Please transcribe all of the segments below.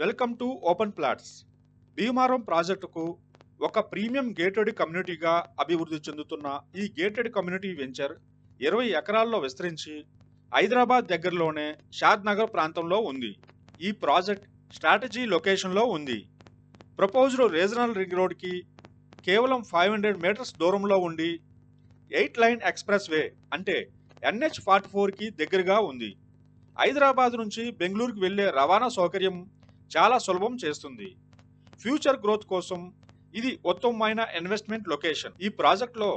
Welcome to open plots. Bheemaram ప్రాజెక్టుకు ఒక premium gated కమ్యూనిటీగా అభివృద్ధి చెందుతున్న ఈ గేటెడ్ కమ్యూనిటీ వెంచర్ 20 ఎకరాల్లో విస్తరించి హైదరాబాద్ దగ్గరలోనే షాద్ నగర్ ప్రాంతంలో ఉంది. ఈ ప్రాజెక్ట్ స్ట్రాటజీ లొకేషన్లో ఉంది. ప్రపోజ్డ్ రీజనల్ రింగ్ రోడ్కి కేవలం 500 మీటర్స్ దూరంలో ఉండి 8 లైన్ ఎక్స్ప్రెస్ వే అంటే NH44కి దగ్గరగా ఉంది. హైదరాబాద్ నుంచి బెంగళూరుకు వెళ్లే రవాణా సౌకర్యం చాలా సులభం చేస్తుంది. ఫ్యూచర్ గ్రోత్ కోసం ఇది ఉత్తమమైన ఇన్వెస్ట్మెంట్ లొకేషన్. ఈ ప్రాజెక్ట్లో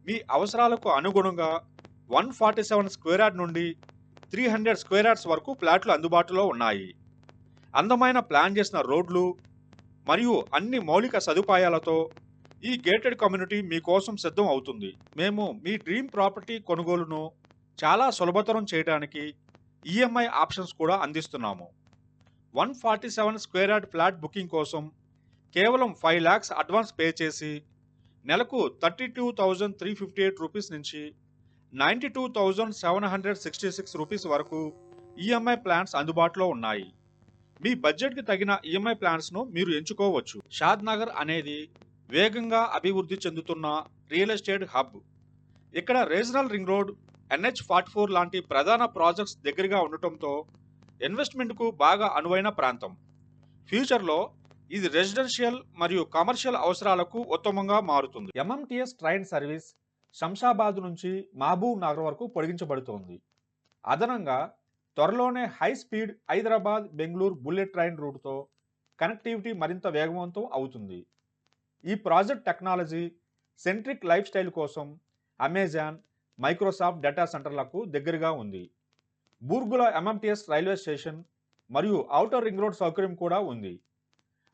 మీ అవసరాలకు అనుగుణంగా 147 స్క్వేర్ యార్డ్ నుండి 300 స్క్వేర్ యార్డ్స్ వరకు ప్లాట్లు అందుబాటులో ఉన్నాయి. అందమైన ప్లాన్ చేసిన రోడ్లు మరియు అన్ని మౌలిక సదుపాయాలతో ఈ గేటెడ్ కమ్యూనిటీ మీకోసం సిద్ధం అవుతుంది. మేము మీ డ్రీమ్ ప్రాపర్టీ కొనుగోలును చాలా సులభతరం చేయడానికి ఈఎంఐ ఆప్షన్స్ కూడా అందిస్తున్నాము. 147 స్క్వేర్ యార్డ్ ఫ్లాట్ బుకింగ్ కోసం కేవలం 5 lakhs అడ్వాన్స్ పే చేసి నెలకు 32,358 రూపీస్ నుంచి 92,766 రూపీస్ వరకు ఈఎంఐ ప్లాన్స్ అందుబాటులో ఉన్నాయి. మీ బడ్జెట్కి తగిన ఈఎంఐ ప్లాన్స్ను మీరు ఎంచుకోవచ్చు. షాద్ నగర్ అనేది వేగంగా అభివృద్ధి చెందుతున్న రియల్ ఎస్టేట్ హబ్. ఇక్కడ రీజనల్ రింగ్ రోడ్, NH44 లాంటి ప్రధాన ప్రాజెక్ట్స్ దగ్గరగా ఉండటంతో ఇన్వెస్ట్మెంట్కు బాగా అనువైన ప్రాంతం. ఫ్యూచర్లో ఇది రెసిడెన్షియల్ మరియు కమర్షియల్ అవసరాలకు ఉత్తమంగా మారుతుంది. MMTS ట్రైన్ సర్వీస్ శంషాబాద్ నుంచి మహబూబ్ నగర్ వరకు పొడిగించబడుతోంది. అదనంగా త్వరలోనే high speed Hyderabad Bengaluru bullet train రూట్తో కనెక్టివిటీ మరింత వేగవంతం అవుతుంది. ఈ project technology centric life style కోసం అమెజాన్, మైక్రోసాఫ్ట్ డేటా సెంటర్లకు దగ్గరగా ఉంది. బూర్గుల MMTS రైల్వే స్టేషన్ మరియు ఔటర్ రింగ్ రోడ్ సౌకర్యం కూడా ఉంది.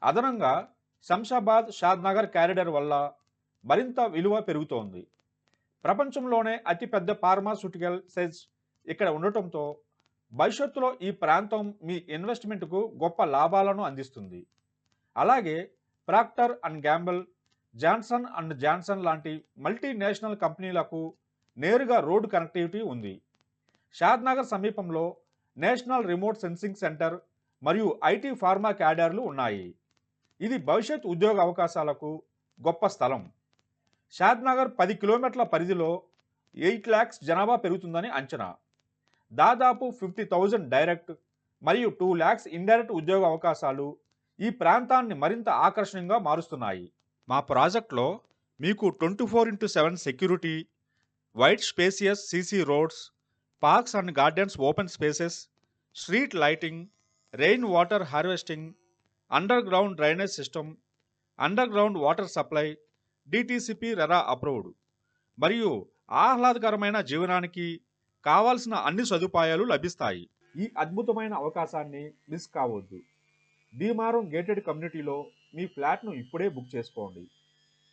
అదనంగా శంషాబాద్ షాద్ నగర్ కారిడార్ వల్ల మరింత విలువ పెరుగుతోంది. ప్రపంచంలోనే అతిపెద్ద ఫార్మాస్యూటికల్ సెజ్ ఇక్కడ ఉండటంతో భవిష్యత్తులో ఈ ప్రాంతం మీ ఇన్వెస్ట్మెంట్కు గొప్ప లాభాలను అందిస్తుంది. అలాగే Procter and Gamble, Johnson and Johnson లాంటి మల్టీనేషనల్ కంపెనీలకు నేరుగా రోడ్డు కనెక్టివిటీ ఉంది. షాద్ నగర్ సమీపంలో నేషనల్ రిమోట్ సెన్సింగ్ సెంటర్ మరియు IT ఫార్మా క్యాడర్లు ఉన్నాయి. ఇది భవిష్యత్ ఉద్యోగ అవకాశాలకు గొప్ప స్థలం. షాద్ నగర్ 10 కిలోమీటర్ల పరిధిలో 8 lakhs జనాభా పెరుగుతుందని అంచనా. దాదాపు 50,000 డైరెక్ట్ మరియు 2 lakhs ఇండైరెక్ట్ ఉద్యోగ అవకాశాలు ఈ ప్రాంతాన్ని మరింత ఆకర్షణీయంగా మారుస్తున్నాయి. మా ప్రాజెక్ట్లో మీకు 24/7 security, wide spacious CC roads, parks and gardens open spaces, street lighting, rain water harvesting, under ground drainage system, under ground water supply, DTCP RERA approved మరియు ఆహ్లాదకరమైన జీవనానికి కావాల్సిన అన్ని సదుపాయాలు లభిస్తాయి. ఈ అద్భుతమైన అవకాశాన్ని మిస్ కావద్దు. భీమారం గేటెడ్ కమ్యూనిటీలో మీ ఫ్లాట్ను ఇప్పుడే బుక్ చేసుకోండి.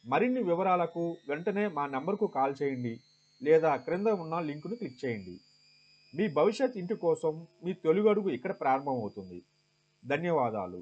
మరిన్ని వివరాలకు వెంటనే మా నెంబర్కు కాల్ చేయండి లేదా క్రింద ఉన్న లింకును క్లిక్ చేయండి. మీ భవిష్యత్ ఇంటి కోసం మీ తొలి అడుగు ఇక్కడ ప్రారంభమవుతుంది. ధన్యవాదాలు.